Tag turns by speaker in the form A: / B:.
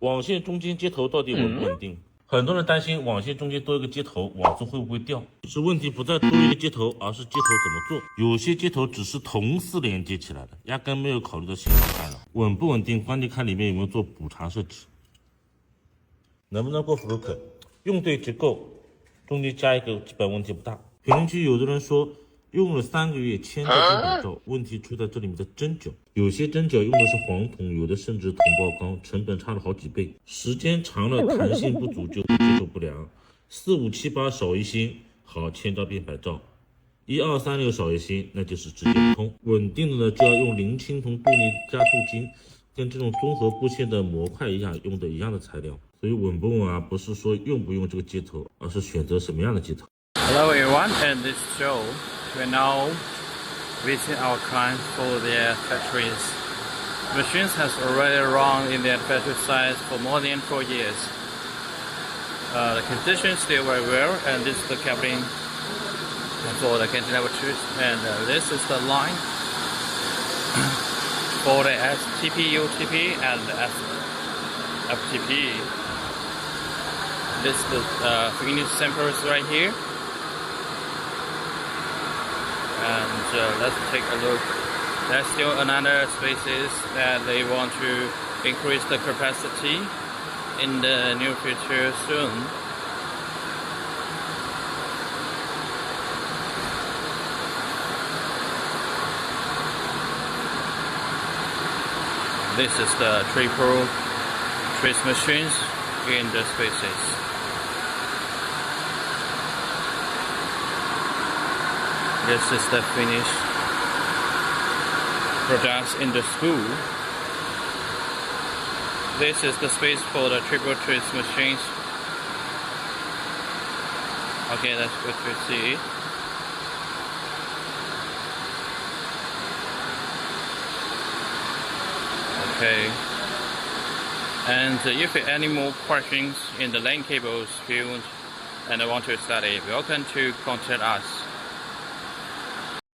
A: 网线中间接头到底稳不稳定？很多人担心网线中间多一个接头，网速会不会掉？其实问题不在多一个接头，而是接头怎么做。有些接头只是同时连接起来的，压根没有考虑到信号干扰。稳不稳定，关键看里面有没有做补偿设置，能不能过 Fluke， 用对结构，中间加一个基本问题不大。评论区有的人说用了3个月签在金口罩，问题出在这里面的针脚，有些针脚用的是黄铜，有的甚至铜曝钢，成本差了好几倍，时间长了弹性不足就会接受不良。4、5、7、8少一星，好签到变白罩；1、2、3、6少一星，那就是直接不通。稳定的呢，就要用零青铜镀镍加镀金，跟这种综合布线的模块一样，用的一样的材料。所以稳不稳啊，不是说用不用这个接头，而是选择什么样的接头。
B: Hello everyone, and this show we're now visiting our clients for their factories. Machines has already run in their factory sites for more than 4 years. The condition is still very well, and this is the cabling for the cantilever tubes, and this is the line for the STP, UTP, and FTP. This is the finished samples right here. And let's take a look. There's still another spaces that they want to increase the capacity in the near future soon. This is the triple trace machines in the spaces. This is the finished products in the spool. This is the space for the triple trace machines. Okay, that's good to see. Okay. And if you have any more questions in the LAN cables field and want to study, welcome to contact us.